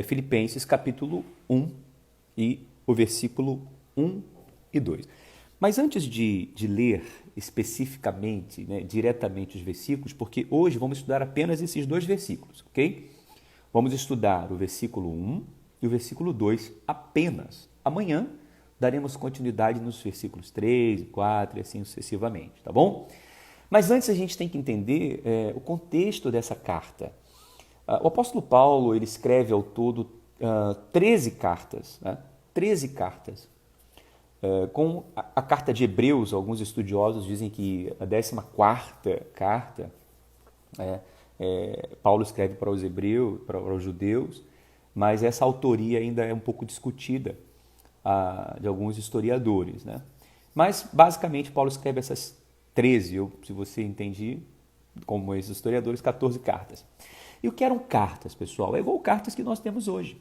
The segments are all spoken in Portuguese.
Filipenses capítulo 1 e o versículo 1 e 2. Mas antes de ler especificamente, né, diretamente os versículos, porque hoje vamos estudar apenas esses dois versículos, ok? Vamos estudar o versículo 1 e o versículo 2 apenas. Amanhã daremos continuidade nos versículos 3, 4 e assim sucessivamente, tá bom? Mas antes a gente tem que entender o contexto dessa carta. O apóstolo Paulo ele escreve ao todo 13 cartas, né? 13 cartas. Com a carta de Hebreus, alguns estudiosos dizem que a 14ª carta Paulo escreve para os hebreus, para os judeus, mas essa autoria ainda é um pouco discutida de alguns historiadores, né? Mas basicamente Paulo escreve essas 13, se você entende como esses historiadores, 14 cartas. E o que eram cartas, pessoal? É igual cartas que nós temos hoje.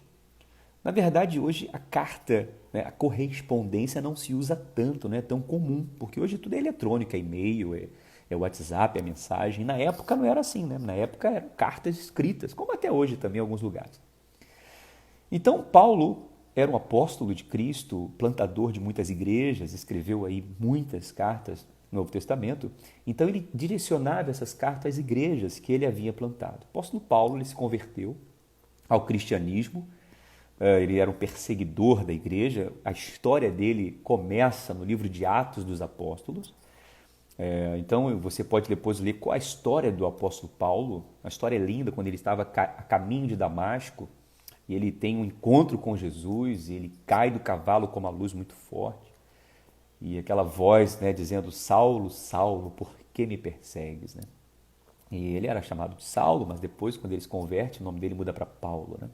Na verdade, hoje a carta, né, a correspondência não se usa tanto, não é tão comum, porque hoje tudo é eletrônico, é e-mail, é WhatsApp, é mensagem. Na época não era assim, né? Na época eram cartas escritas, como até hoje também em alguns lugares. Então, Paulo era um apóstolo de Cristo, plantador de muitas igrejas, escreveu aí muitas cartas no Novo Testamento. Então, ele direcionava essas cartas às igrejas que ele havia plantado. O apóstolo Paulo ele se converteu ao cristianismo, ele era um perseguidor da igreja. A história dele começa no livro de Atos dos Apóstolos. Então você pode depois ler qual a história do apóstolo Paulo. A história é linda, quando ele estava a caminho de Damasco e ele tem um encontro com Jesus e ele cai do cavalo com uma luz muito forte e aquela voz, né, dizendo: Saulo, Saulo, por que me persegues? Né? E ele era chamado de Saulo, mas depois, quando ele se converte, o nome dele muda para Paulo, né?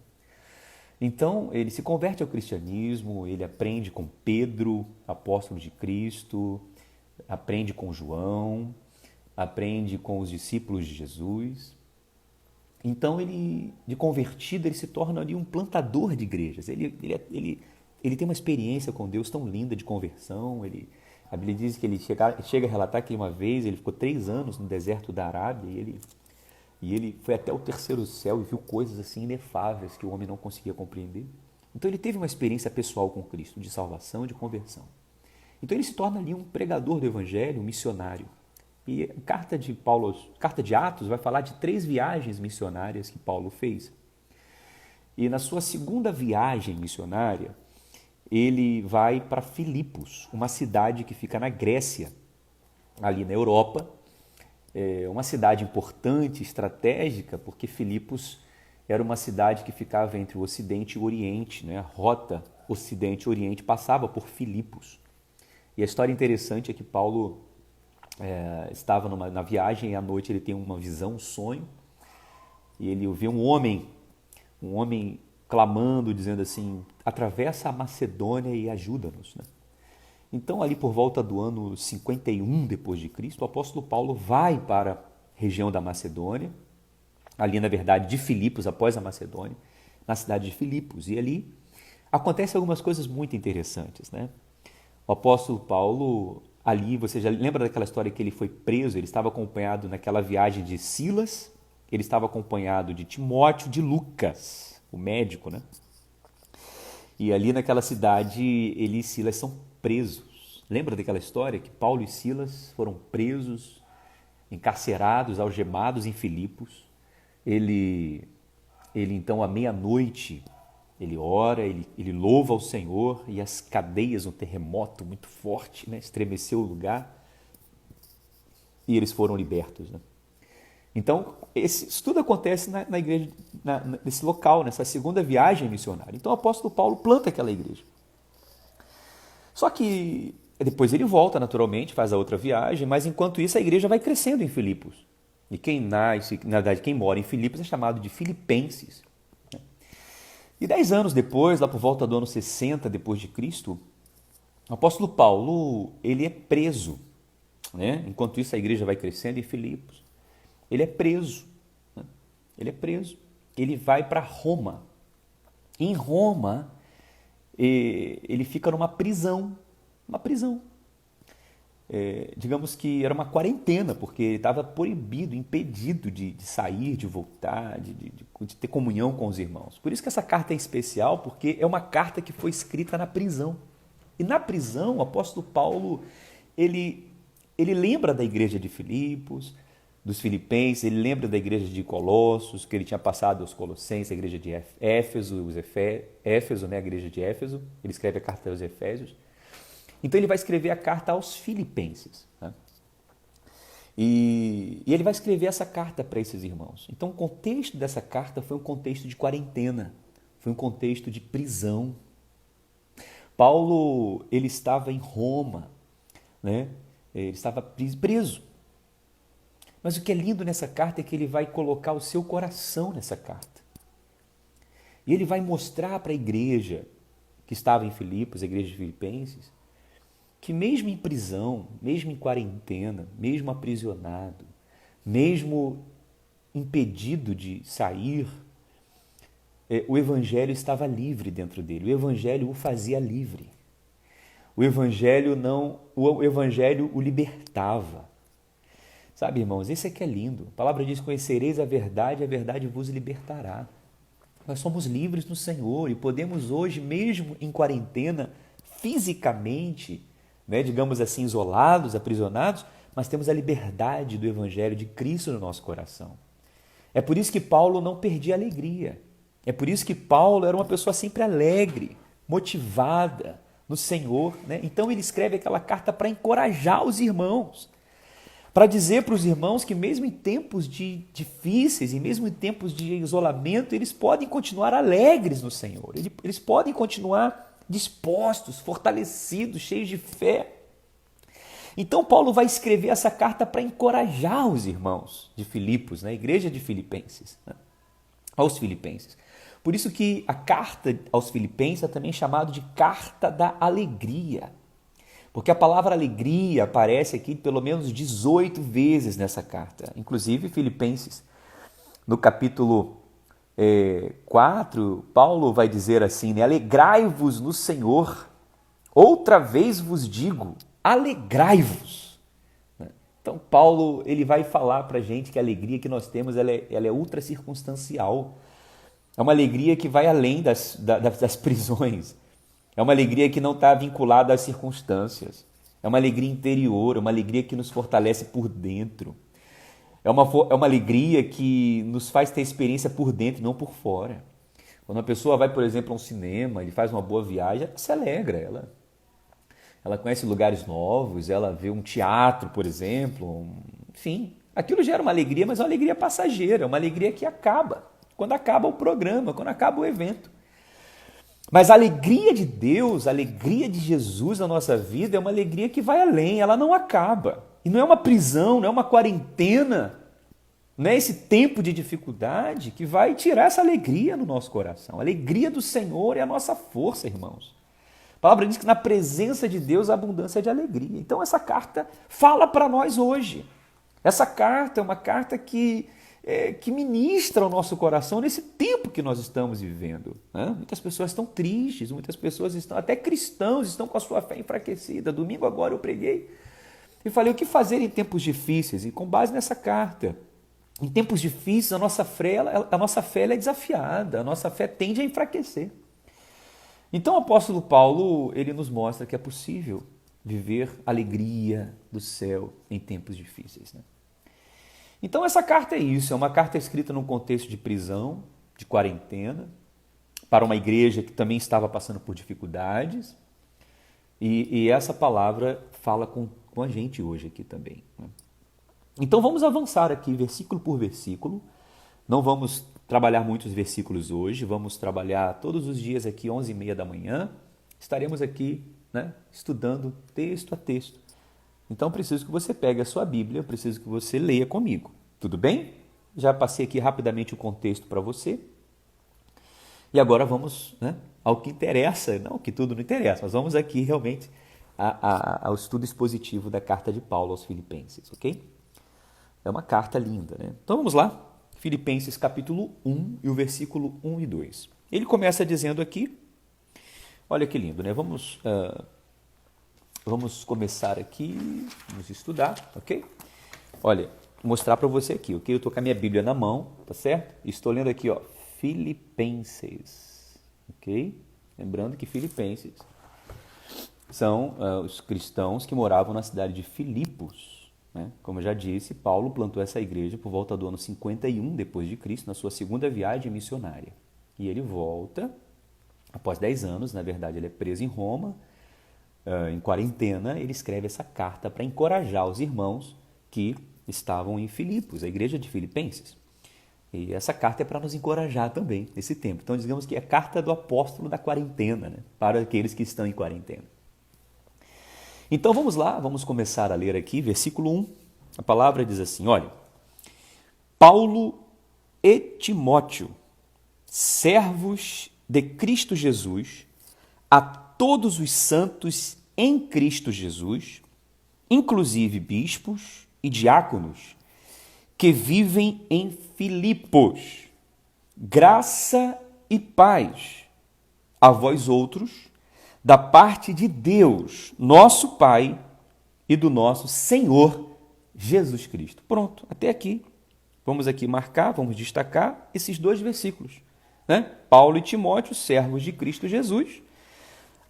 Então, ele se converte ao cristianismo, ele aprende com Pedro, apóstolo de Cristo, aprende com João, aprende com os discípulos de Jesus. Então, de convertido, ele se torna ali um plantador de igrejas. Ele tem uma experiência com Deus tão linda de conversão. A Bíblia diz que ele chega a relatar que uma vez ele ficou 3 anos no deserto da Arábia e ele foi até o terceiro céu e viu coisas assim inefáveis que o homem não conseguia compreender. Então ele teve uma experiência pessoal com Cristo, de salvação e de conversão. Então ele se torna ali um pregador do Evangelho, um missionário. E a carta de Atos vai falar de 3 viagens missionárias que Paulo fez. E na sua segunda viagem missionária, ele vai para Filipos, uma cidade que fica na Grécia, ali na Europa. É uma cidade importante, estratégica, porque Filipos era uma cidade que ficava entre o Ocidente e o Oriente, né? A rota Ocidente-Oriente passava por Filipos. E a história interessante é que Paulo estava na viagem e à noite ele tem uma visão, um sonho, e ele vê um homem clamando, dizendo assim: atravessa a Macedônia e ajuda-nos, né? Então, ali por volta do ano 51 depois de Cristo, o apóstolo Paulo vai para a região da Macedônia, ali na verdade de Filipos, após a Macedônia, na cidade de Filipos. E ali acontecem algumas coisas muito interessantes, né? O apóstolo Paulo, ali, você já lembra daquela história que ele foi preso? Ele estava acompanhado naquela viagem de Silas, ele estava acompanhado de Timóteo, de Lucas, o médico, né? E ali naquela cidade, ele e Silas são presos. Lembra daquela história que Paulo e Silas foram presos, encarcerados, algemados em Filipos? Ele então, à meia-noite, ele ora, ele louva ao Senhor e as cadeias, um terremoto muito forte, né, estremeceu o lugar e eles foram libertos, né? Então, isso tudo acontece na igreja, nesse local, nessa segunda viagem missionária. Então, o apóstolo Paulo planta aquela igreja. Só que depois ele volta, naturalmente, faz a outra viagem, mas enquanto isso a igreja vai crescendo em Filipos. E quem nasce, na verdade, quem mora em Filipos é chamado de filipenses. E 10 anos depois, lá por volta do ano 60 depois de Cristo, o apóstolo Paulo ele é preso, né? Enquanto isso a igreja vai crescendo em Filipos. Ele é preso, né? Ele é preso. Ele vai para Roma. Em Roma, ele fica numa prisão, uma prisão. digamos que era uma quarentena, porque ele estava proibido, impedido de sair, de voltar, de ter comunhão com os irmãos. Por isso que essa carta é especial, porque é uma carta que foi escrita na prisão. E na prisão, o apóstolo Paulo, ele lembra da igreja de Filipos, dos Filipenses, ele lembra da igreja de Colossos, que ele tinha passado aos Colossenses, a igreja de Éfeso, Éfeso, né, a igreja de Éfeso, ele escreve a carta aos Efésios. Então ele vai escrever a carta aos Filipenses. Né? E ele vai escrever essa carta para esses irmãos. Então o contexto dessa carta foi um contexto de quarentena, foi um contexto de prisão. Paulo, ele estava em Roma, né? Ele estava preso. Mas o que é lindo nessa carta é que ele vai colocar o seu coração nessa carta. E ele vai mostrar para a igreja que estava em Filipos, a igreja de Filipenses, que mesmo em prisão, mesmo em quarentena, mesmo aprisionado, mesmo impedido de sair, o evangelho estava livre dentro dele. O evangelho o fazia livre. O evangelho o libertava. Sabe, irmãos, esse aqui é lindo. A palavra diz: conhecereis a verdade vos libertará. Nós somos livres no Senhor e podemos hoje, mesmo em quarentena, fisicamente, né, digamos assim, isolados, aprisionados, mas temos a liberdade do Evangelho de Cristo no nosso coração. É por isso que Paulo não perdia a alegria. É por isso que Paulo era uma pessoa sempre alegre, motivada no Senhor. Né? Então ele escreve aquela carta para encorajar os irmãos, para dizer para os irmãos que mesmo em tempos difíceis e mesmo em tempos de isolamento, eles podem continuar alegres no Senhor. Eles podem continuar dispostos, fortalecidos, cheios de fé. Então Paulo vai escrever essa carta para encorajar os irmãos de Filipos, na igreja de Filipenses, né? Aos Filipenses. Por isso que a carta aos Filipenses é também chamada de carta da alegria. Porque a palavra alegria aparece aqui pelo menos 18 vezes nessa carta. Inclusive Filipenses, no capítulo 4, Paulo vai dizer assim, né? Alegrai-vos no Senhor. Outra vez vos digo, alegrai-vos. Então Paulo ele vai falar para a gente que a alegria que nós temos ela é ultra circunstancial. É uma alegria que vai além das prisões. É uma alegria que não está vinculada às circunstâncias. É uma alegria interior, é uma alegria que nos fortalece por dentro. É uma alegria que nos faz ter experiência por dentro, não por fora. Quando uma pessoa vai, por exemplo, a um cinema, ele faz uma boa viagem, ela se alegra. Ela conhece lugares novos, ela vê um teatro, por exemplo. Enfim, aquilo gera uma alegria, mas é uma alegria passageira, é uma alegria que acaba. Quando acaba o programa, quando acaba o evento. Mas a alegria de Deus, a alegria de Jesus na nossa vida é uma alegria que vai além, ela não acaba. E não é uma prisão, não é uma quarentena, não é esse tempo de dificuldade que vai tirar essa alegria no nosso coração. A alegria do Senhor é a nossa força, irmãos. A palavra diz que na presença de Deus há abundância de alegria. Então essa carta fala para nós hoje. Essa carta é uma carta que ministra o nosso coração nesse tempo que nós estamos vivendo. Né? Muitas pessoas estão tristes, muitas pessoas estão, até cristãos, estão com a sua fé enfraquecida. Domingo agora eu preguei e falei o que fazer em tempos difíceis, e com base nessa carta. Em tempos difíceis a nossa fé é desafiada, a nossa fé tende a enfraquecer. Então o apóstolo Paulo ele nos mostra que é possível viver alegria do céu em tempos difíceis. Né? Então essa carta é isso, é uma carta escrita num contexto de prisão, de quarentena, para uma igreja que também estava passando por dificuldades, e essa palavra fala com a gente hoje aqui também. Né? Então vamos avançar aqui versículo por versículo, não vamos trabalhar muitos versículos hoje, vamos trabalhar todos os dias aqui 11h30 da manhã, estaremos aqui, né, estudando texto a texto. Então preciso que você pegue a sua Bíblia, preciso que você leia comigo. Tudo bem? Já passei aqui rapidamente o contexto para você. E agora vamos, né, ao que interessa, não que tudo não interessa, mas vamos aqui realmente ao estudo expositivo da carta de Paulo aos Filipenses, ok? É uma carta linda, né? Então vamos lá, Filipenses capítulo 1 e o versículo 1 e 2. Ele começa dizendo aqui, olha que lindo, né? Vamos vamos começar aqui, vamos estudar, ok? Olha, vou mostrar para você aqui, ok? Eu estou com a minha Bíblia na mão, tá certo? Estou lendo aqui, ó, Filipenses, ok? Lembrando que Filipenses são os cristãos que moravam na cidade de Filipos, né? Como eu já disse, Paulo plantou essa igreja por volta do ano 51 depois de Cristo, na sua segunda viagem missionária. E ele volta, após 10 anos, na verdade ele é preso em Roma, em quarentena, ele escreve essa carta para encorajar os irmãos que estavam em Filipos, a igreja de Filipenses. E essa carta é para nos encorajar também nesse tempo. Então, digamos que é a carta do apóstolo da quarentena, né? Para aqueles que estão em quarentena. Então, vamos lá, vamos começar a ler aqui, versículo 1. A palavra diz assim, olha, Paulo e Timóteo, servos de Cristo Jesus, a todos os santos em Cristo Jesus, inclusive bispos e diáconos, que vivem em Filipos, graça e paz a vós outros, da parte de Deus, nosso Pai, e do nosso Senhor Jesus Cristo. Pronto, até aqui. Vamos aqui marcar, vamos destacar esses 2 versículos, né? Paulo e Timóteo, servos de Cristo Jesus,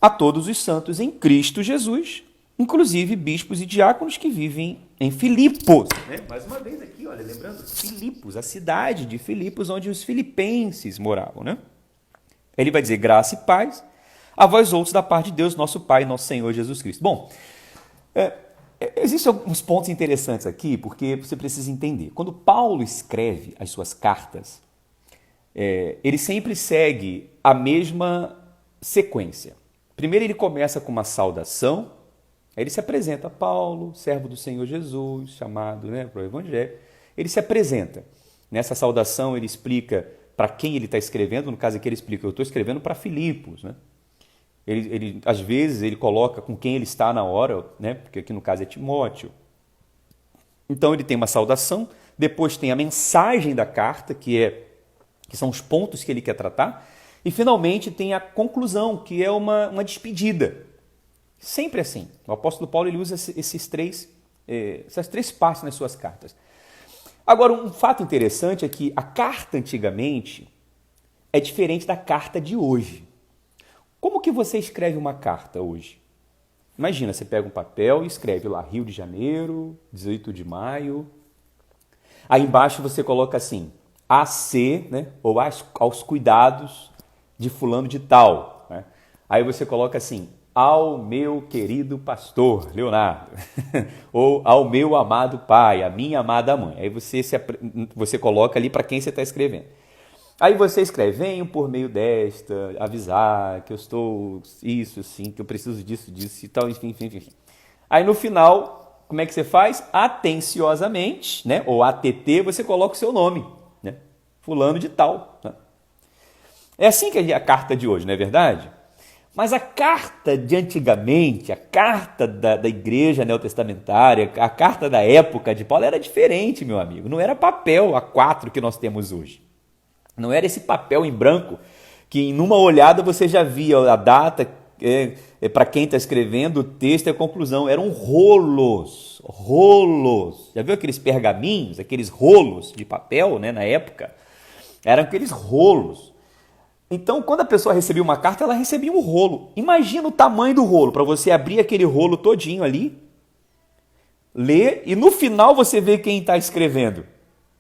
a todos os santos em Cristo Jesus, inclusive bispos e diáconos que vivem em Filipos. Né? Mais uma vez aqui, olha, lembrando, Filipos, a cidade de Filipos, onde os filipenses moravam. Né? Ele vai dizer graça e paz a vós outros da parte de Deus, nosso Pai, nosso Senhor Jesus Cristo. Bom, existem alguns pontos interessantes aqui, porque você precisa entender. Quando Paulo escreve as suas cartas, ele sempre segue a mesma sequência. Primeiro ele começa com uma saudação, aí ele se apresenta, Paulo, servo do Senhor Jesus, chamado, né, para o Evangelho. Ele se apresenta. Nessa saudação ele explica para quem ele está escrevendo, no caso aqui ele explica, eu estou escrevendo para Filipos. Né? Às vezes ele coloca com quem ele está na hora, né, porque aqui no caso é Timóteo. Então ele tem uma saudação, depois tem a mensagem da carta, que são os pontos que ele quer tratar, e finalmente tem a conclusão, que é uma despedida. Sempre assim. O apóstolo Paulo ele usa essas três partes nas suas cartas. Agora, um fato interessante é que a carta antigamente é diferente da carta de hoje. Como que você escreve uma carta hoje? Imagina, você pega um papel e escreve lá Rio de Janeiro, 18 de maio. Aí embaixo você coloca assim, AC, né? Ou aos cuidados de fulano de tal. Né? Aí você coloca assim, ao meu querido pastor Leonardo, ou ao meu amado pai, a minha amada mãe. Aí você coloca ali para quem você está escrevendo. Aí você escreve, venho por meio desta, avisar que eu estou isso, assim, que eu preciso disso e tal, enfim. Aí no final, como é que você faz? Atenciosamente, né? Ou ATT, você coloca o seu nome, né? Fulano de tal. Né? É assim que é a carta de hoje, não é verdade? Mas a carta de antigamente, a carta da igreja neotestamentária, a carta da época de Paulo era diferente, meu amigo. Não era papel A4 que nós temos hoje. Não era esse papel em branco que em uma olhada você já via a data, para quem está escrevendo, o texto e a conclusão. Eram rolos. Já viu aqueles pergaminhos, aqueles rolos de papel, né, na época? Eram aqueles rolos. Então, quando a pessoa recebia uma carta, ela recebia um rolo. Imagina o tamanho do rolo, para você abrir aquele rolo todinho ali, ler, e no final você vê quem está escrevendo.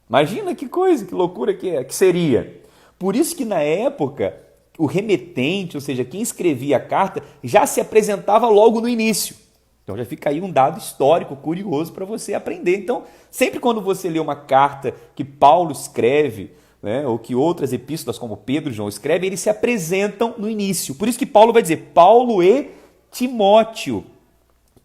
Imagina que coisa, que loucura que seria. Por isso que na época, o remetente, ou seja, quem escrevia a carta, já se apresentava logo no início. Então já fica aí um dado histórico curioso para você aprender. Então, sempre quando você lê uma carta que Paulo escreve, né, ou que outras epístolas como Pedro e João escrevem, eles se apresentam no início. Por isso que Paulo vai dizer Paulo e Timóteo.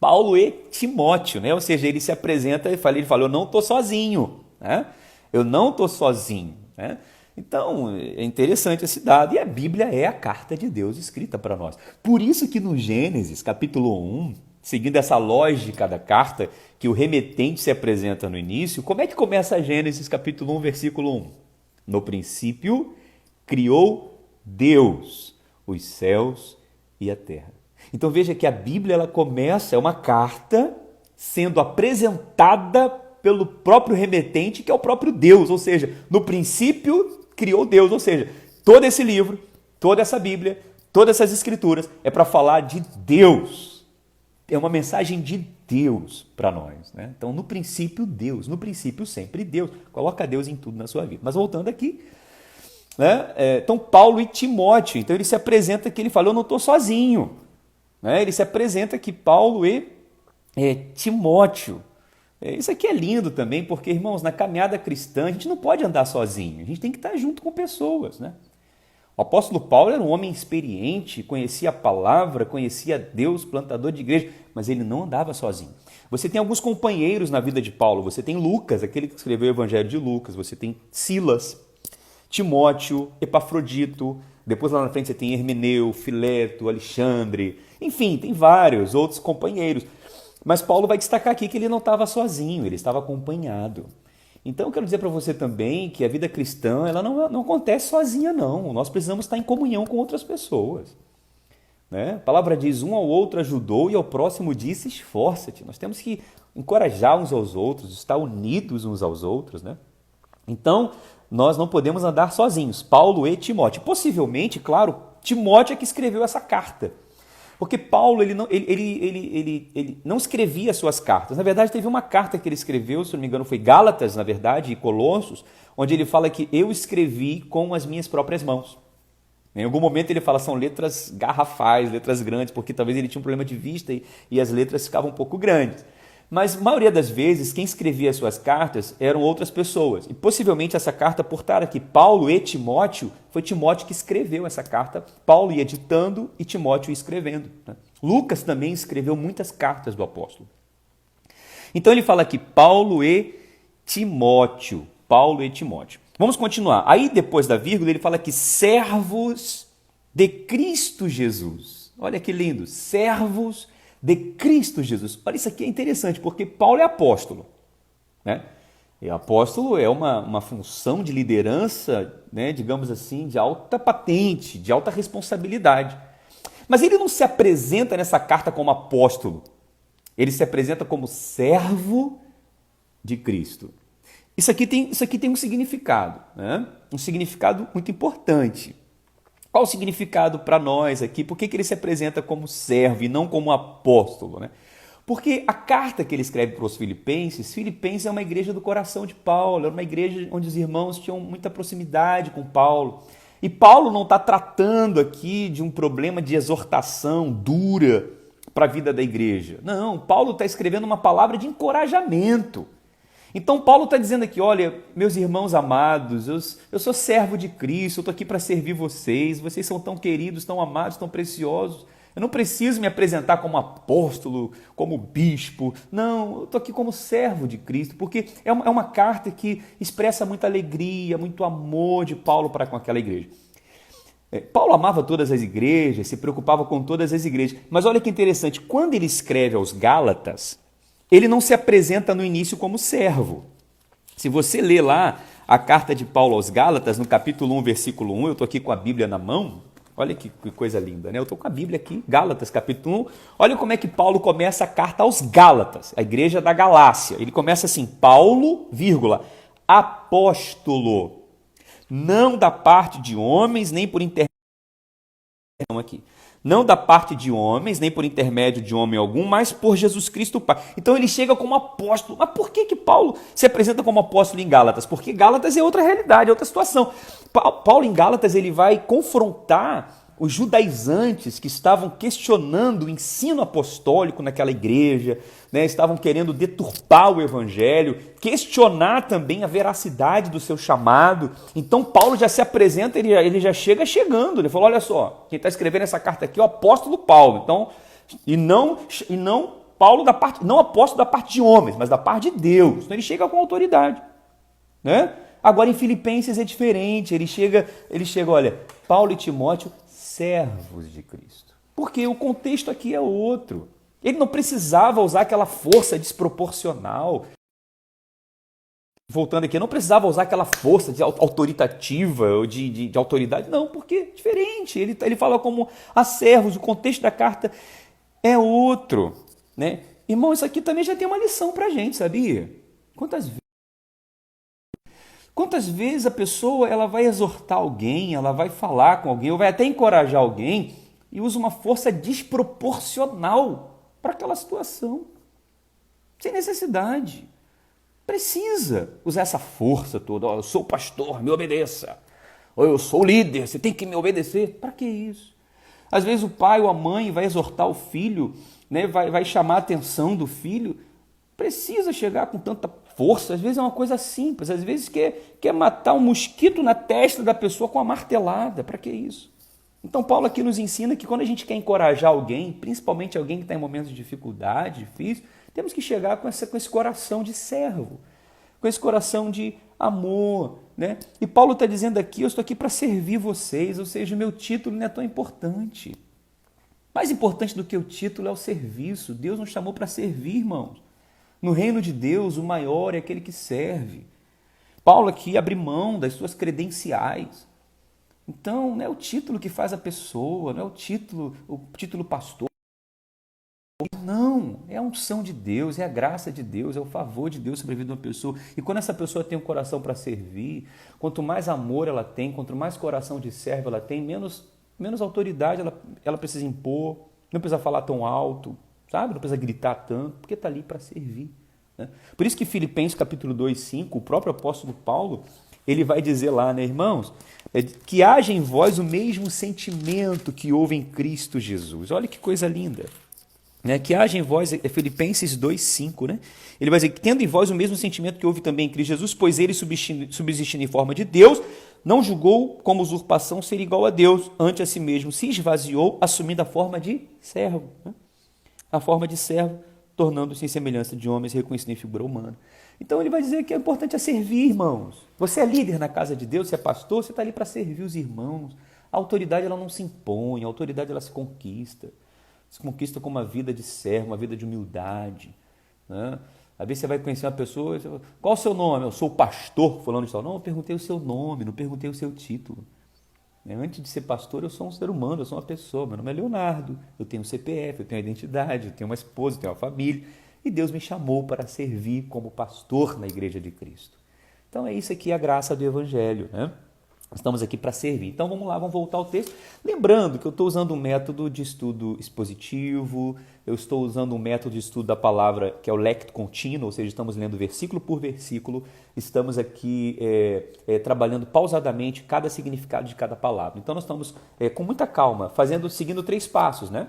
Paulo e Timóteo, né? Ou seja, ele se apresenta e ele fala, eu não estou sozinho. Né? Eu não estou sozinho. Né? Então, é interessante esse dado. E a Bíblia é a carta de Deus escrita para nós. Por isso que no Gênesis, capítulo 1, seguindo essa lógica da carta, que o remetente se apresenta no início, como é que começa Gênesis, capítulo 1, versículo 1? No princípio, criou Deus os céus e a terra. Então veja que a Bíblia ela começa, é uma carta sendo apresentada pelo próprio remetente, que é o próprio Deus, ou seja, no princípio criou Deus, ou seja, todo esse livro, toda essa Bíblia, todas essas escrituras é para falar de Deus. É uma mensagem de Deus para nós, né? Então, no princípio, Deus. No princípio, sempre Deus. Coloca Deus em tudo na sua vida. Mas voltando aqui, né? Então, Paulo e Timóteo. Então, ele se apresenta que ele fala, eu não estou sozinho. Né? Ele se apresenta que Paulo e Timóteo. Isso aqui é lindo também, porque, irmãos, na caminhada cristã, a gente não pode andar sozinho. A gente tem que estar junto com pessoas, né? O apóstolo Paulo era um homem experiente, conhecia a palavra, conhecia Deus, plantador de igreja, mas ele não andava sozinho. Você tem alguns companheiros na vida de Paulo, você tem Lucas, aquele que escreveu o Evangelho de Lucas, você tem Silas, Timóteo, Epafrodito, depois lá na frente você tem Hermeneu, Fileto, Alexandre, enfim, tem vários outros companheiros. Mas Paulo vai destacar aqui que ele não estava sozinho, ele estava acompanhado. Então eu quero dizer para você também que a vida cristã ela não acontece sozinha não, nós precisamos estar em comunhão com outras pessoas. Né? A palavra diz, um ao outro ajudou e ao próximo disse, esforça-te. Nós temos que encorajar uns aos outros, estar unidos uns aos outros. Né? Então nós não podemos andar sozinhos, Paulo e Timóteo. Possivelmente, claro, Timóteo é que escreveu essa carta. Porque Paulo ele não escrevia suas cartas. Na verdade, teve uma carta que ele escreveu, se não me engano, foi Gálatas, na verdade, e Colossos, onde ele fala que eu escrevi com as minhas próprias mãos. Em algum momento ele fala são letras garrafais, letras grandes, porque talvez ele tinha um problema de vista e as letras ficavam um pouco grandes. Mas, a maioria das vezes, quem escrevia as suas cartas eram outras pessoas. E possivelmente essa carta, por estar aqui, Paulo e Timóteo, foi Timóteo que escreveu essa carta. Paulo ia ditando e Timóteo ia escrevendo. Né? Lucas também escreveu muitas cartas do apóstolo. Então ele fala aqui, Paulo e Timóteo. Paulo e Timóteo. Vamos continuar. Aí, depois da vírgula, ele fala que servos de Cristo Jesus. Olha que lindo. Servos de Cristo Jesus. Olha, isso aqui é interessante, porque Paulo é apóstolo. Né? E apóstolo é uma função de liderança, né, digamos assim, de alta patente, de alta responsabilidade. Mas ele não se apresenta nessa carta como apóstolo. Ele se apresenta como servo de Cristo. Isso aqui tem um significado, né? Um significado muito importante. Qual o significado para nós aqui? Por que ele se apresenta como servo e não como apóstolo? Né? Porque a carta que ele escreve para os Filipenses é uma igreja do coração de Paulo, era uma igreja onde os irmãos tinham muita proximidade com Paulo. E Paulo não está tratando aqui de um problema de exortação dura para a vida da igreja. Não, Paulo está escrevendo uma palavra de encorajamento. Então Paulo está dizendo aqui, olha, meus irmãos amados, eu sou servo de Cristo, eu estou aqui para servir vocês são tão queridos, tão amados, tão preciosos. Eu não preciso me apresentar como apóstolo, como bispo, não, eu estou aqui como servo de Cristo, porque é uma carta que expressa muita alegria, muito amor de Paulo para com aquela igreja. Paulo amava todas as igrejas, se preocupava com todas as igrejas, mas olha que interessante, quando ele escreve aos Gálatas, ele não se apresenta no início como servo. Se você ler lá a carta de Paulo aos Gálatas, no capítulo 1, versículo 1, eu estou aqui com a Bíblia na mão, olha que coisa linda, né? Eu estou com a Bíblia aqui, Gálatas, capítulo 1, olha como é que Paulo começa a carta aos Gálatas, a igreja da Galácia. Ele começa assim, Paulo, vírgula, apóstolo, não da parte de homens, nem por intermédio aqui. Não da parte de homens, nem por intermédio de homem algum, mas por Jesus Cristo Pai. Então ele chega como apóstolo. Mas por que Paulo se apresenta como apóstolo em Gálatas? Porque Gálatas é outra realidade, é outra situação. Paulo em Gálatas ele vai confrontar os judaizantes que estavam questionando o ensino apostólico naquela igreja, né? Estavam querendo deturpar o evangelho, questionar também a veracidade do seu chamado. Então Paulo já se apresenta, ele já chega chegando, ele falou, olha só, quem está escrevendo essa carta aqui é o apóstolo Paulo, então, e não Paulo da parte, não apóstolo da parte de homens, mas da parte de Deus. Então ele chega com autoridade, né? Agora em Filipenses é diferente, ele chega, olha, Paulo e Timóteo, servos de Cristo. Porque o contexto aqui é outro. Ele não precisava usar aquela força desproporcional. voltando aqui, eu não precisava usar aquela força de autoritativa ou de autoridade, não, porque é diferente. Ele fala como a servos, o contexto da carta é outro, né? Irmão, isso aqui também já tem uma lição pra gente, sabia? Quantas vezes a pessoa ela vai exortar alguém, ela vai falar com alguém, ou vai até encorajar alguém e usa uma força desproporcional para aquela situação, sem necessidade. Precisa usar essa força toda. Eu sou pastor, me obedeça. Ou eu sou líder, você tem que me obedecer. Para que isso? Às vezes o pai ou a mãe vai exortar o filho, né, vai chamar a atenção do filho. Precisa chegar com tanta força. Às vezes é uma coisa simples. Às vezes quer matar um mosquito na testa da pessoa com uma martelada. Para que isso? Então Paulo aqui nos ensina que quando a gente quer encorajar alguém, principalmente alguém que está em momentos de dificuldade, difícil, temos que chegar com esse coração de servo, com esse coração de amor, né? E Paulo está dizendo aqui, eu estou aqui para servir vocês, ou seja, o meu título não é tão importante. Mais importante do que o título é o serviço. Deus nos chamou para servir, irmãos. No reino de Deus, o maior é aquele que serve. Paulo aqui abre mão das suas credenciais. Então, não é o título que faz a pessoa, não é o título pastor. Não, é a unção de Deus, é a graça de Deus, é o favor de Deus sobre a vida de uma pessoa. E quando essa pessoa tem um coração para servir, quanto mais amor ela tem, quanto mais coração de servo ela tem, menos autoridade ela precisa impor, não precisa falar tão alto, sabe? Não precisa gritar tanto, porque está ali para servir, né? Por isso que Filipenses capítulo 2, 5, o próprio apóstolo Paulo, ele vai dizer lá, né, irmãos, que haja em vós o mesmo sentimento que houve em Cristo Jesus. Olha que coisa linda. Né, que haja em vós, Filipenses 2,5, né? Ele vai dizer que tendo em vós o mesmo sentimento que houve também em Cristo Jesus, pois ele, subsistindo em forma de Deus, não julgou como usurpação ser igual a Deus, ante a si mesmo se esvaziou, assumindo a forma de servo, né? A forma de servo, tornando-se em semelhança de homens, reconhecido em figura humana. Então ele vai dizer que é importante servir, irmãos. Você é líder na casa de Deus, você é pastor, você está ali para servir os irmãos. A autoridade ela não se impõe, a autoridade ela se conquista. Se conquista com uma vida de servo, uma vida de humildade, né? Às vezes você vai conhecer uma pessoa, você fala, qual o seu nome? Eu sou o pastor fulano de tal. Não, eu perguntei o seu nome, não perguntei o seu título. Antes de ser pastor, eu sou um ser humano, eu sou uma pessoa. Meu nome é Leonardo, eu tenho um CPF, eu tenho uma identidade, eu tenho uma esposa, eu tenho uma família. E Deus me chamou para servir como pastor na Igreja de Cristo. Então é isso aqui a graça do Evangelho, né? Estamos aqui para servir. Então vamos lá, vamos voltar ao texto. Lembrando que eu estou usando um método de estudo expositivo, eu estou usando um método de estudo da palavra que é o lecto contínuo, ou seja, estamos lendo versículo por versículo, estamos aqui trabalhando pausadamente cada significado de cada palavra. Então nós estamos com muita calma, seguindo 3 passos, né?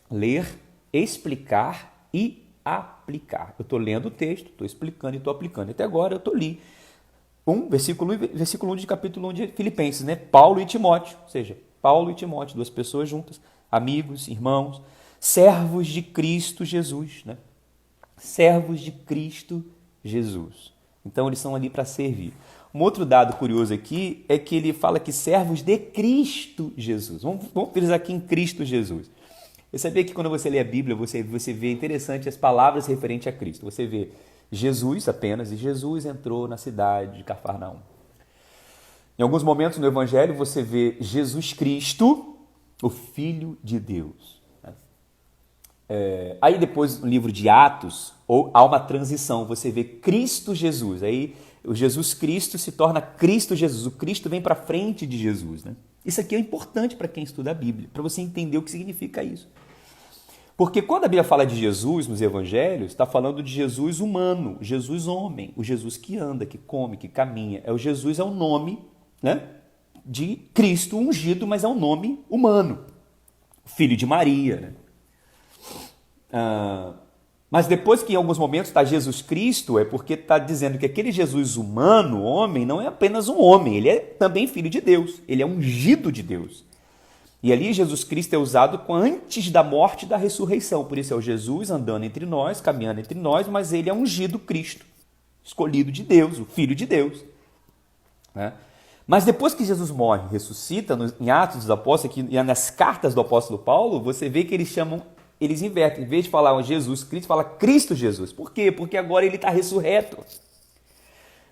Ler, explicar e aplicar. Eu estou lendo o texto, estou explicando e estou aplicando. Até agora eu li versículo 1 de capítulo 1 de Filipenses, né? Paulo e Timóteo, ou seja, Paulo e Timóteo, 2 pessoas juntas, amigos, irmãos, servos de Cristo Jesus, né? Servos de Cristo Jesus. Então eles são ali para servir. Um outro dado curioso aqui é que ele fala que servos de Cristo Jesus. Vamos frisar aqui em Cristo Jesus. Eu sabia que quando você lê a Bíblia, você vê interessante as palavras referentes a Cristo. Você vê Jesus apenas, e Jesus entrou na cidade de Cafarnaum. Em alguns momentos no Evangelho você vê Jesus Cristo, o Filho de Deus. Aí depois no livro de Atos, há uma transição, você vê Cristo Jesus, aí o Jesus Cristo se torna Cristo Jesus, o Cristo vem para frente de Jesus, né? Isso aqui é importante para quem estuda a Bíblia, para você entender o que significa isso. Porque quando a Bíblia fala de Jesus nos evangelhos, está falando de Jesus humano, Jesus homem, o Jesus que anda, que come, que caminha. O Jesus é o nome, né, de Cristo ungido, mas é um nome humano, filho de Maria, né? Mas depois que em alguns momentos está Jesus Cristo, é porque está dizendo que aquele Jesus humano, homem, não é apenas um homem, ele é também filho de Deus, ele é ungido de Deus. E ali Jesus Cristo é usado antes da morte e da ressurreição. Por isso é o Jesus andando entre nós, caminhando entre nós, mas ele é ungido Cristo, escolhido de Deus, o Filho de Deus, né? Mas depois que Jesus morre e ressuscita, em Atos dos Apóstolos, e nas cartas do apóstolo Paulo, você vê que eles invertem. Em vez de falar Jesus Cristo, fala Cristo Jesus. Por quê? Porque agora ele está ressurreto.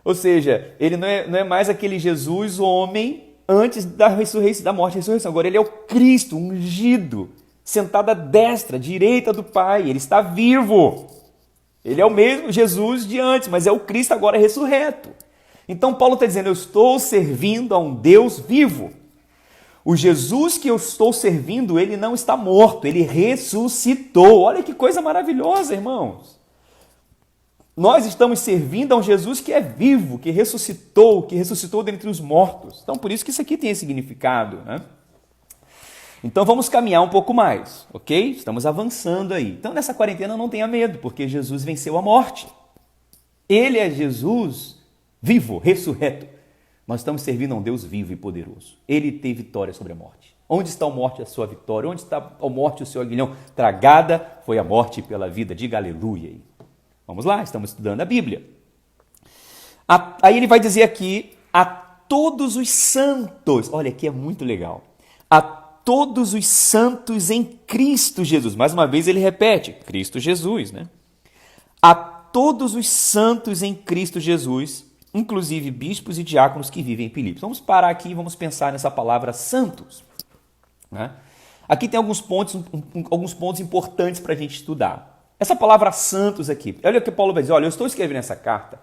Ou seja, ele não é mais aquele Jesus homem antes da ressurreição, da morte e ressurreição. Agora ele é o Cristo ungido, sentado à destra, direita do Pai. Ele está vivo. Ele é o mesmo Jesus de antes, mas é o Cristo agora ressurreto. Então Paulo está dizendo, eu estou servindo a um Deus vivo. O Jesus que eu estou servindo, ele não está morto, ele ressuscitou. Olha que coisa maravilhosa, irmãos. Nós estamos servindo a um Jesus que é vivo, que ressuscitou dentre os mortos. Então, por isso que isso aqui tem esse significado, né? Então, vamos caminhar um pouco mais, ok? Estamos avançando aí. Então, nessa quarentena, não tenha medo, porque Jesus venceu a morte. Ele é Jesus vivo, ressurreto. Nós estamos servindo a um Deus vivo e poderoso. Ele tem vitória sobre a morte. Onde está a morte, a sua vitória? Onde está a morte, o seu aguilhão? Tragada foi a morte pela vida. Diga aleluia aí. Vamos lá, estamos estudando a Bíblia. Aí ele vai dizer aqui, a todos os santos, olha aqui é muito legal, a todos os santos em Cristo Jesus. Mais uma vez ele repete, Cristo Jesus, né? A todos os santos em Cristo Jesus, inclusive bispos e diáconos que vivem em Filipos. Vamos parar aqui e vamos pensar nessa palavra santos, né? Aqui tem alguns pontos importantes para a gente estudar. Essa palavra santos aqui, olha o que Paulo vai dizer, olha, eu estou escrevendo essa carta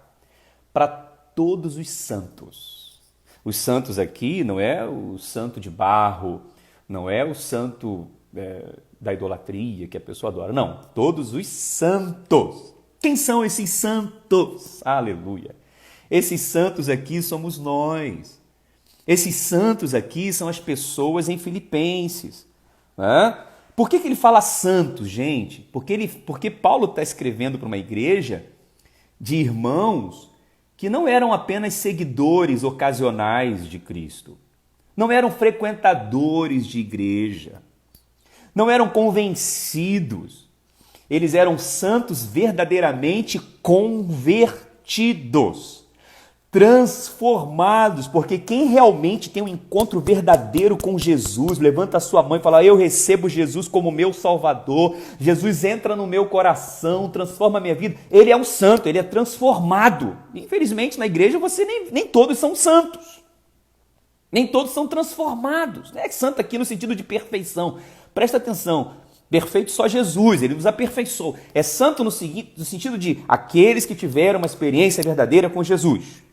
para todos os santos. Os santos aqui não é o santo de barro, não é o santo da idolatria que a pessoa adora, não, todos os santos. Quem são esses santos? Aleluia. Esses santos aqui somos nós. Esses santos aqui são as pessoas em Filipenses, né? Por que ele fala santos, gente? Porque Paulo está escrevendo para uma igreja de irmãos que não eram apenas seguidores ocasionais de Cristo, não eram frequentadores de igreja, não eram convencidos, eles eram santos verdadeiramente convertidos, transformados, porque quem realmente tem um encontro verdadeiro com Jesus, levanta a sua mão e fala, eu recebo Jesus como meu Salvador, Jesus entra no meu coração, transforma a minha vida, ele é um santo, ele é transformado. Infelizmente na igreja nem todos são santos, nem todos são transformados, não é santo aqui no sentido de perfeição, presta atenção, perfeito só Jesus, ele nos aperfeiçoou, é santo no sentido de aqueles que tiveram uma experiência verdadeira com Jesus.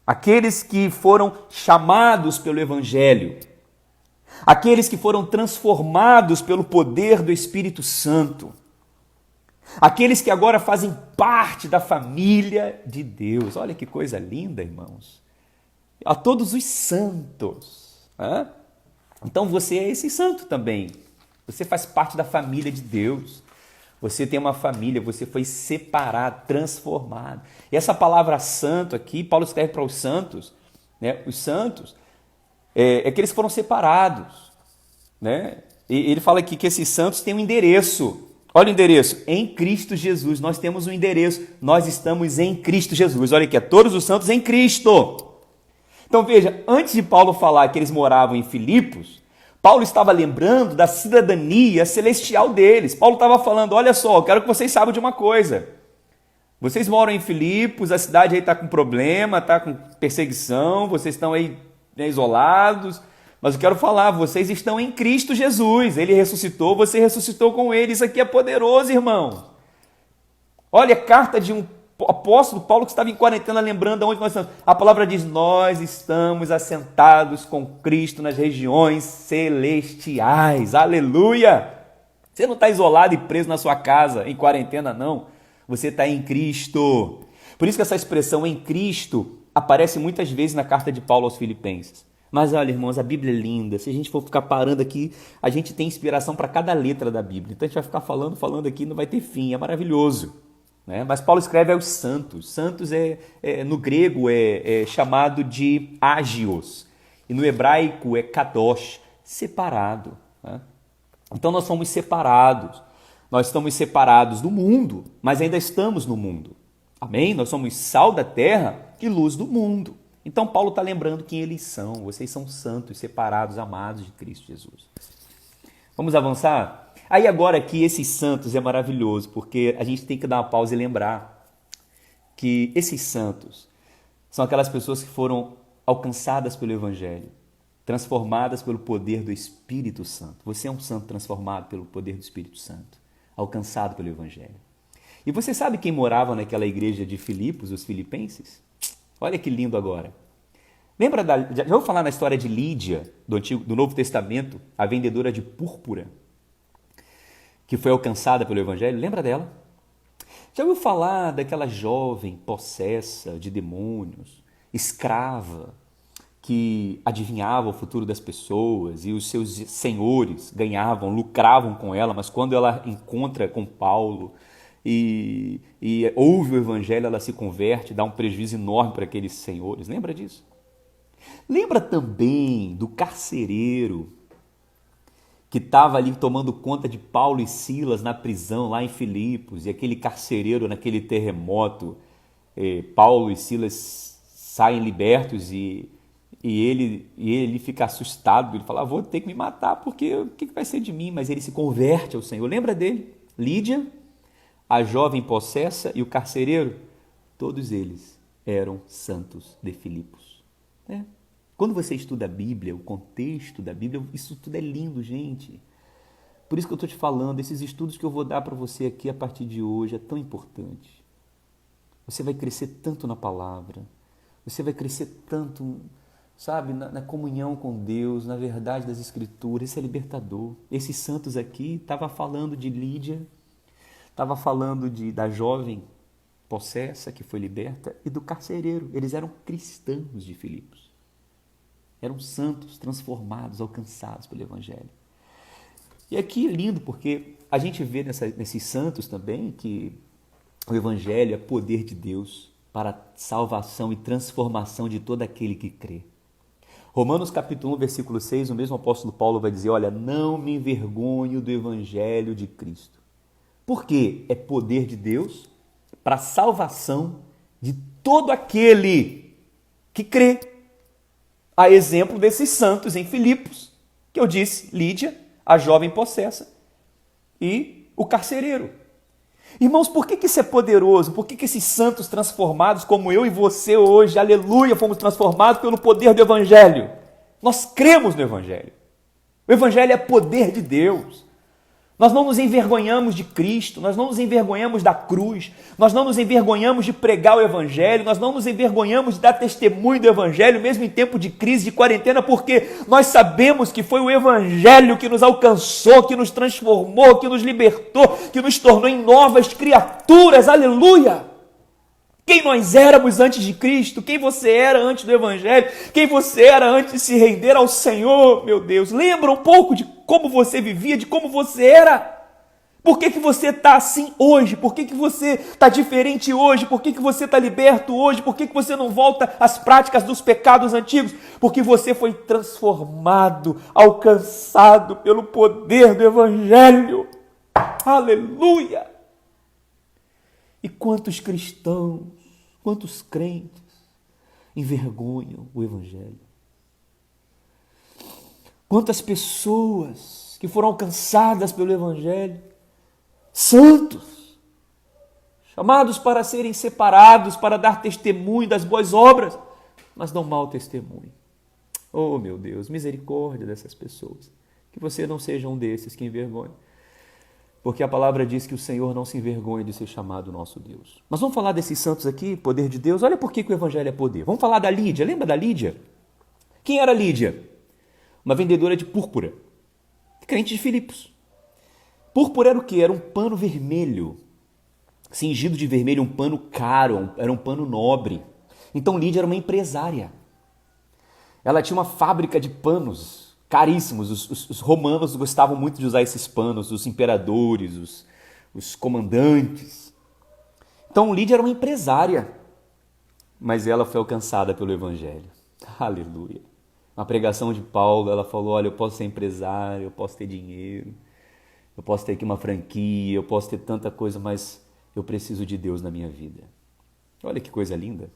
Aqueles que foram chamados pelo Evangelho, aqueles que foram transformados pelo poder do Espírito Santo, aqueles que agora fazem parte da família de Deus. Olha que coisa linda, irmãos. A todos os santos. Né? Então você é esse santo também. Você faz parte da família de Deus. Você tem uma família, você foi separado, transformado. E essa palavra santo aqui, Paulo escreve para os santos, né? Os santos, que eles foram separados, né? E ele fala aqui que esses santos têm um endereço. Olha o endereço, em Cristo Jesus. Nós temos um endereço, nós estamos em Cristo Jesus. Olha aqui, todos os santos em Cristo. Então veja, antes de Paulo falar que eles moravam em Filipos, Paulo estava lembrando da cidadania celestial deles. Paulo estava falando, olha só, eu quero que vocês saibam de uma coisa. Vocês moram em Filipos, a cidade aí está com problema, está com perseguição, vocês estão aí isolados, mas eu quero falar, vocês estão em Cristo Jesus. Ele ressuscitou, você ressuscitou com ele. Isso aqui é poderoso, irmão. Olha, a carta de um apóstolo Paulo que estava em quarentena, lembrando aonde nós estamos. A palavra diz, nós estamos assentados com Cristo nas regiões celestiais. Aleluia! Você não está isolado e preso na sua casa, em quarentena, não. Você está em Cristo. Por isso que essa expressão em Cristo aparece muitas vezes na carta de Paulo aos Filipenses. Mas olha, irmãos, a Bíblia é linda. Se a gente for ficar parando aqui, a gente tem inspiração para cada letra da Bíblia. Então a gente vai ficar falando aqui, não vai ter fim. É maravilhoso. Né? Mas Paulo escreve aos santos. Santos no grego é chamado de ágios. E no hebraico é kadosh, separado. Né? Então nós somos separados. Nós estamos separados do mundo, mas ainda estamos no mundo. Amém? Nós somos sal da terra e luz do mundo. Então Paulo está lembrando quem eles são. Vocês são santos, separados, amados de Cristo Jesus. Vamos avançar? Aí agora aqui esses santos é maravilhoso, porque a gente tem que dar uma pausa e lembrar que esses santos são aquelas pessoas que foram alcançadas pelo Evangelho, transformadas pelo poder do Espírito Santo. Você é um santo transformado pelo poder do Espírito Santo, alcançado pelo Evangelho. E você sabe quem morava naquela igreja de Filipos, os filipenses? Olha que lindo agora. Lembra já vou falar na história de Lídia, do Novo Testamento, a vendedora de púrpura, que foi alcançada pelo Evangelho? Lembra dela? Já ouviu falar daquela jovem possessa de demônios, escrava, que adivinhava o futuro das pessoas e os seus senhores ganhavam, lucravam com ela, mas quando ela encontra com Paulo e ouve o Evangelho, ela se converte, dá um prejuízo enorme para aqueles senhores. Lembra disso? Lembra também do carcereiro que estava ali tomando conta de Paulo e Silas na prisão lá em Filipos, e aquele carcereiro naquele terremoto, Paulo e Silas saem libertos e ele fica assustado, ele fala, vou ter que me matar, porque o que vai ser de mim? Mas ele se converte ao Senhor. Lembra dele? Lídia, a jovem possessa e o carcereiro, todos eles eram santos de Filipos. Quando você estuda a Bíblia, o contexto da Bíblia, isso tudo é lindo, gente. Por isso que eu estou te falando, esses estudos que eu vou dar para você aqui a partir de hoje é tão importante. Você vai crescer tanto na palavra, você vai crescer tanto, sabe, na comunhão com Deus, na verdade das Escrituras. Isso é libertador. Esses santos aqui, estava falando de Lídia, estava falando da jovem possessa que foi liberta e do carcereiro. Eles eram cristãos de Filipos. Eram santos, transformados, alcançados pelo Evangelho. E aqui é lindo porque a gente vê nesses santos também que o Evangelho é poder de Deus para a salvação e transformação de todo aquele que crê. Romanos capítulo 1, versículo 6, o mesmo apóstolo Paulo vai dizer, olha, não me envergonho do Evangelho de Cristo. Por quê? É poder de Deus para a salvação de todo aquele que crê. A exemplo desses santos em Filipos, que eu disse, Lídia, a jovem possessa, e o carcereiro. Irmãos, por que isso é poderoso? Por que esses santos transformados, como eu e você hoje, aleluia, fomos transformados pelo poder do Evangelho? Nós cremos no Evangelho. O Evangelho é poder de Deus. Nós não nos envergonhamos de Cristo, nós não nos envergonhamos da cruz, nós não nos envergonhamos de pregar o Evangelho, nós não nos envergonhamos de dar testemunho do Evangelho, mesmo em tempo de crise, de quarentena, porque nós sabemos que foi o Evangelho que nos alcançou, que nos transformou, que nos libertou, que nos tornou em novas criaturas, aleluia! Quem nós éramos antes de Cristo, quem você era antes do Evangelho, quem você era antes de se render ao Senhor, meu Deus. Lembra um pouco de como você vivia, de como você era? Por que você está assim hoje? Por que você está diferente hoje? Por que você está liberto hoje? Por que você não volta às práticas dos pecados antigos? Porque você foi transformado, alcançado pelo poder do Evangelho. Aleluia! E quantos cristãos, quantos crentes envergonham o Evangelho? Quantas pessoas que foram alcançadas pelo Evangelho, santos, chamados para serem separados, para dar testemunho das boas obras, mas dão mau testemunho. Oh, meu Deus, misericórdia dessas pessoas. Que você não seja um desses que envergonha. Porque a palavra diz que o Senhor não se envergonha de ser chamado nosso Deus. Mas vamos falar desses santos aqui, poder de Deus. Olha por que o Evangelho é poder. Vamos falar da Lídia. Lembra da Lídia? Quem era Lídia? Uma vendedora de púrpura. Crente de Filipos. Púrpura era o quê? Era um pano vermelho. Cingido de vermelho, um pano caro, era um pano nobre. Então Lídia era uma empresária. Ela tinha uma fábrica de panos caríssimos. Os romanos gostavam muito de usar esses panos, os imperadores, os comandantes. Então Lídia era uma empresária, mas ela foi alcançada pelo Evangelho. Aleluia. Na pregação de Paulo, ela falou, olha, eu posso ser empresária, eu posso ter dinheiro, eu posso ter aqui uma franquia, eu posso ter tanta coisa, mas eu preciso de Deus na minha vida. Olha que coisa linda.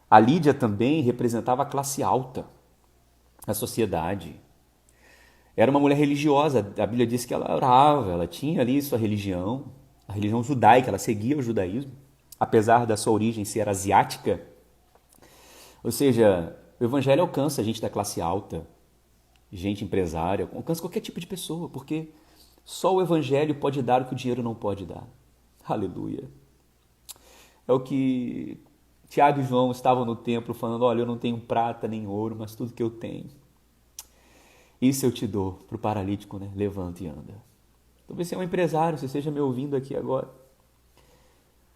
A Lídia também representava a classe alta, a sociedade. Era uma mulher religiosa, a Bíblia diz que ela orava, ela tinha ali sua religião, a religião judaica, ela seguia o judaísmo. apesar da sua origem ser asiática. Ou seja, o evangelho alcança gente da classe alta, gente empresária, alcança qualquer tipo de pessoa, porque só o evangelho pode dar o que o dinheiro não pode dar. Aleluia. É o que Tiago e João estavam no templo falando, olha, eu não tenho prata nem ouro, mas tudo que eu tenho, isso eu te dou para o paralítico, né? Levanta e anda. Talvez você é um empresário, você esteja me ouvindo aqui agora.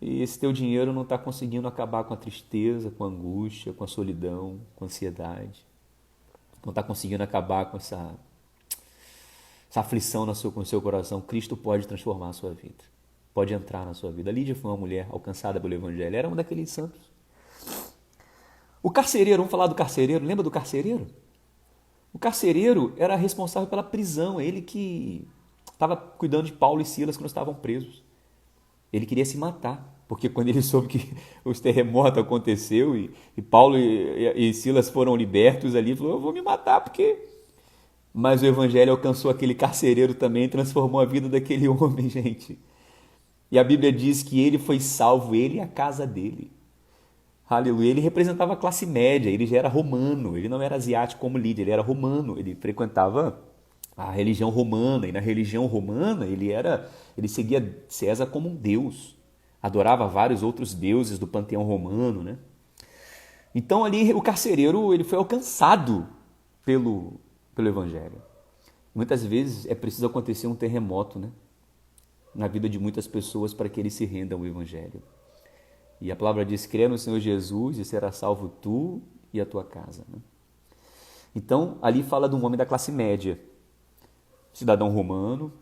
E esse teu dinheiro não está conseguindo acabar com a tristeza, com a angústia, com a solidão, com a ansiedade. Não está conseguindo acabar com essa aflição no seu coração. Cristo pode transformar a sua vida. Pode entrar na sua vida. A Lídia foi uma mulher alcançada pelo Evangelho. Era um daqueles santos. O carcereiro, vamos falar do carcereiro. Lembra do carcereiro? O carcereiro era responsável pela prisão. Ele que estava cuidando de Paulo e Silas quando estavam presos. Ele queria se matar, porque quando ele soube que os terremotos aconteceu e Paulo e Silas foram libertos ali, ele falou, eu vou me matar porque... Mas o evangelho alcançou aquele carcereiro também, transformou a vida daquele homem, gente. E a Bíblia diz que ele foi salvo, ele e a casa dele. Aleluia. Ele representava a classe média, ele já era romano, ele não era asiático como Lídia, ele era romano, ele frequentava a religião romana, e na religião romana ele seguia César como um deus, adorava vários outros deuses do panteão romano, né? Então ali o carcereiro ele foi alcançado pelo evangelho. Muitas vezes é preciso acontecer um terremoto, né? Na vida de muitas pessoas para que eles se rendam ao evangelho. E a palavra diz, crê no Senhor Jesus e será salvo tu e a tua casa, né? Então ali fala de um homem da classe média, cidadão romano,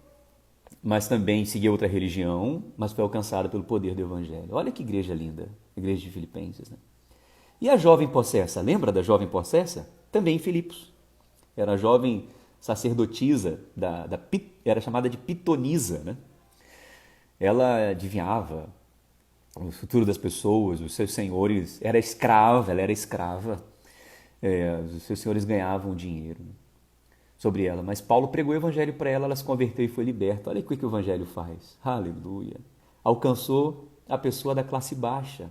mas também seguia outra religião, mas foi alcançado pelo poder do evangelho. Olha que igreja linda, a igreja de Filipenses, né? E a jovem possessa, lembra da jovem possessa? Também em Filipos. Era a jovem sacerdotisa, era chamada de pitonisa, né? Ela adivinhava o futuro das pessoas, os seus senhores, ela era escrava, os seus senhores ganhavam dinheiro, né, sobre ela, mas Paulo pregou o evangelho para ela, ela se converteu e foi liberta. Olha o que o evangelho faz, aleluia, alcançou a pessoa da classe baixa,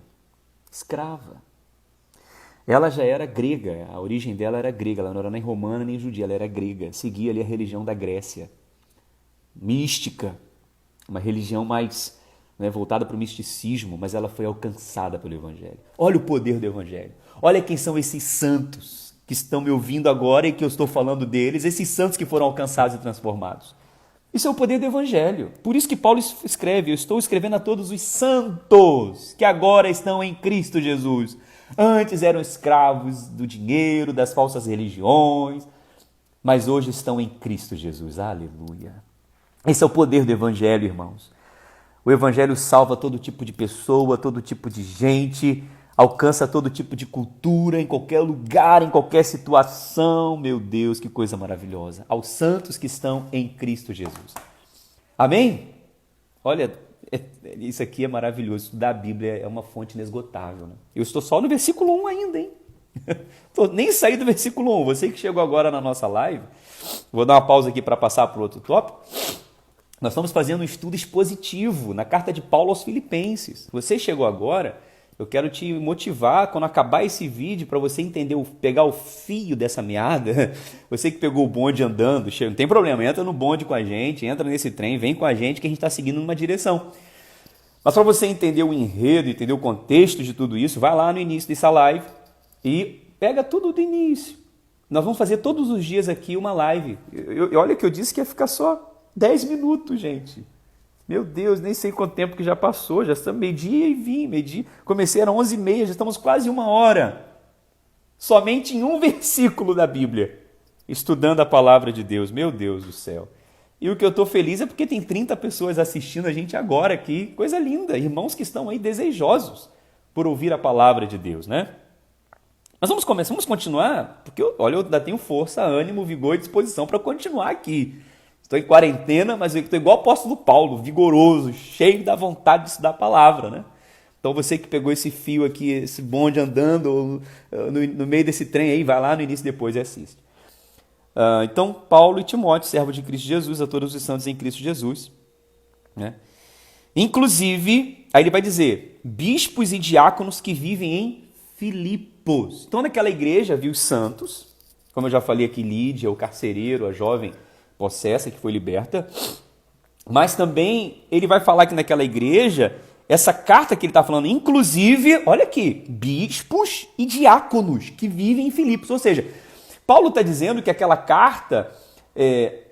escrava. Ela já era grega, a origem dela era grega, ela não era nem romana nem judia, ela era grega, seguia ali a religião da Grécia, mística, uma religião mais, né, voltada para o misticismo, mas ela foi alcançada pelo evangelho. Olha o poder do evangelho, olha quem são esses santos que estão me ouvindo agora e que eu estou falando deles, esses santos que foram alcançados e transformados. Isso é o poder do evangelho. Por isso que Paulo escreve, eu estou escrevendo a todos os santos que agora estão em Cristo Jesus. Antes eram escravos do dinheiro, das falsas religiões, mas hoje estão em Cristo Jesus. Aleluia. Esse é o poder do evangelho, irmãos. O evangelho salva todo tipo de pessoa, todo tipo de gente, alcança todo tipo de cultura, em qualquer lugar, em qualquer situação. Meu Deus, que coisa maravilhosa. Aos santos que estão em Cristo Jesus. Amém? Olha, isso aqui é maravilhoso. Estudar a Bíblia é uma fonte inesgotável, né? Eu estou só no versículo 1 ainda, hein? Nem saí do versículo 1. Você que chegou agora na nossa live, vou dar uma pausa aqui para passar para o outro tópico. Nós estamos fazendo um estudo expositivo na carta de Paulo aos Filipenses. Você chegou agora, eu quero te motivar, quando acabar esse vídeo, para você entender, pegar o fio dessa meada. Você que pegou o bonde andando, não tem problema, entra no bonde com a gente, entra nesse trem, vem com a gente que a gente está seguindo numa direção. Mas para você entender o enredo, entender o contexto de tudo isso, vai lá no início dessa live e pega tudo do início. Nós vamos fazer todos os dias aqui uma live. Olha que eu disse que ia ficar só 10 minutos, gente. Meu Deus, nem sei quanto tempo que já passou. Já estamos meio-dia e vim. Comecei às 11h30, já estamos quase 1 hora. Somente em um versículo da Bíblia. Estudando a palavra de Deus. Meu Deus do céu. E o que eu estou feliz é porque tem 30 pessoas assistindo a gente agora aqui. Coisa linda. Irmãos que estão aí desejosos por ouvir a palavra de Deus, né? Mas vamos continuar? Porque, olha, eu ainda tenho força, ânimo, vigor e disposição para continuar aqui. Estou em quarentena, mas eu estou igual o apóstolo Paulo, vigoroso, cheio da vontade de estudar a palavra, né? Então você que pegou esse fio aqui, esse bonde andando no meio desse trem aí, vai lá no início depois e assiste. Então, Paulo e Timóteo, servo de Cristo Jesus, a todos os santos em Cristo Jesus, né? Inclusive, aí ele vai dizer, bispos e diáconos que vivem em Filipos. Então, naquela igreja havia os santos, como eu já falei aqui, Lídia, o carcereiro, a jovem possessa que foi liberta. Mas também ele vai falar que naquela igreja, essa carta que ele está falando, inclusive, olha aqui, bispos e diáconos que vivem em Filipos. Ou seja, Paulo está dizendo que aquela carta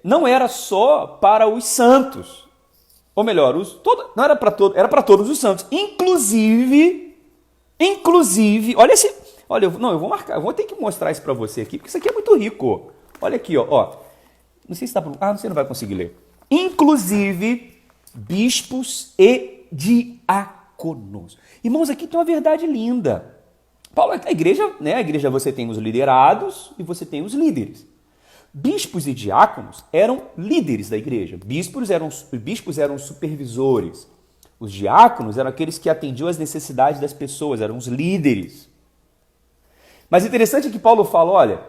não era só para os santos. Ou melhor, não era para todos, era para todos os santos. Inclusive, eu vou marcar, eu vou ter que mostrar isso para você aqui, porque isso aqui é muito rico. Olha aqui, ó. Não sei se está, você não vai conseguir ler. Inclusive, bispos e diáconos. Irmãos, aqui tem uma verdade linda. Paulo, a igreja, né? A igreja você tem os liderados e você tem os líderes. Bispos e diáconos eram líderes da igreja. Bispos eram supervisores. Os diáconos eram aqueles que atendiam às necessidades das pessoas, eram os líderes. Mas interessante é que Paulo fala, olha,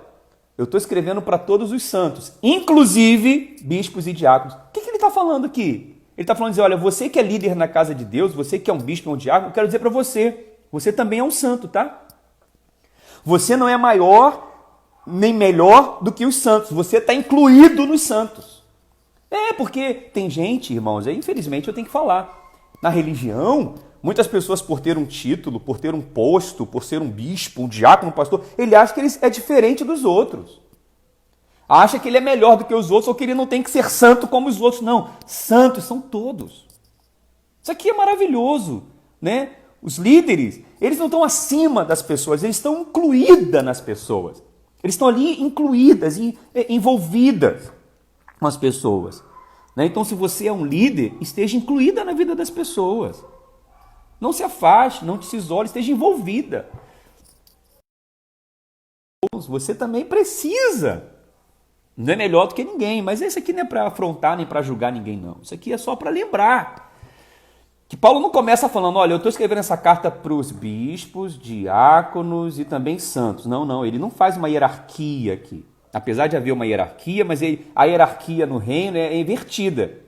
eu estou escrevendo para todos os santos, inclusive bispos e diáconos. O que ele está falando aqui? Ele está falando, olha, você que é líder na casa de Deus, você que é um bispo ou um diácono, eu quero dizer para você também é um santo, tá? Você não é maior nem melhor do que os santos, você está incluído nos santos. Porque tem gente, irmãos, infelizmente eu tenho que falar, na religião, muitas pessoas por ter um título, por ter um posto, por ser um bispo, um diácono, um pastor, ele acha que ele é diferente dos outros. Acha que ele é melhor do que os outros ou que ele não tem que ser santo como os outros. Não, santos são todos. Isso aqui é maravilhoso, né? Os líderes, eles não estão acima das pessoas, eles estão incluídos nas pessoas. Eles estão ali incluídas, envolvidas com as pessoas. Né? Então, se você é um líder, esteja incluída na vida das pessoas. Não se afaste, não se isole, esteja envolvida. Você também precisa. Não é melhor do que ninguém, mas esse aqui não é para afrontar nem para julgar ninguém, não. Isso aqui é só para lembrar. Que Paulo não começa falando, olha, eu estou escrevendo essa carta para os bispos, diáconos e também santos. Não, ele não faz uma hierarquia aqui. Apesar de haver uma hierarquia, mas a hierarquia no reino é invertida.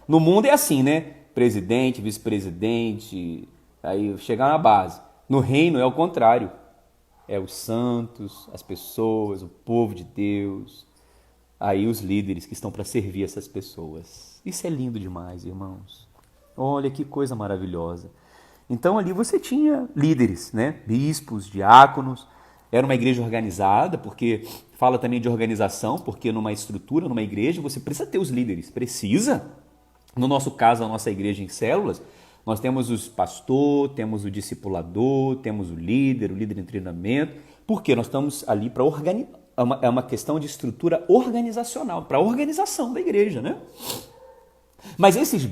No mundo é assim, né? Presidente, vice-presidente, aí chegar na base. No reino é o contrário. É os santos, as pessoas, o povo de Deus, aí os líderes que estão para servir essas pessoas. Isso é lindo demais, irmãos. Olha que coisa maravilhosa. Então ali você tinha líderes, né? Bispos, diáconos. Era uma igreja organizada, porque fala também de organização, porque numa estrutura, numa igreja, você precisa ter os líderes. Precisa. No nosso caso, a nossa igreja em células, nós temos os pastor, temos o discipulador, temos o líder em treinamento, porque nós estamos ali para organizar. É uma questão de estrutura organizacional, para a organização da igreja, né? Mas esses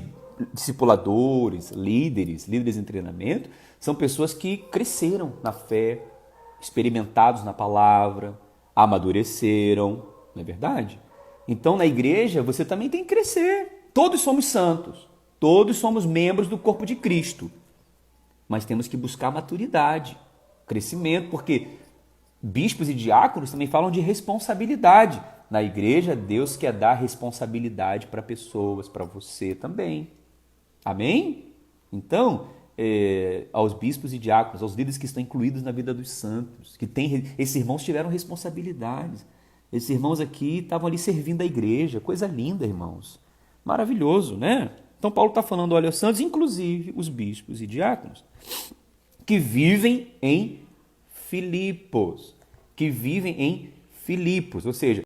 discipuladores, líderes em treinamento, são pessoas que cresceram na fé, experimentados na palavra, amadureceram, não é verdade? Então, na igreja, você também tem que crescer. Todos somos santos, todos somos membros do corpo de Cristo, mas temos que buscar maturidade, crescimento, porque bispos e diáconos também falam de responsabilidade. Na igreja, Deus quer dar responsabilidade para pessoas, para você também. Amém? Então, aos bispos e diáconos, aos líderes que estão incluídos na vida dos santos, esses irmãos tiveram responsabilidades. Esses irmãos aqui estavam ali servindo a igreja. Coisa linda, irmãos. Maravilhoso, né? Então, Paulo está falando, olha, os santos, inclusive os bispos e diáconos, que vivem em Filipos. Ou seja,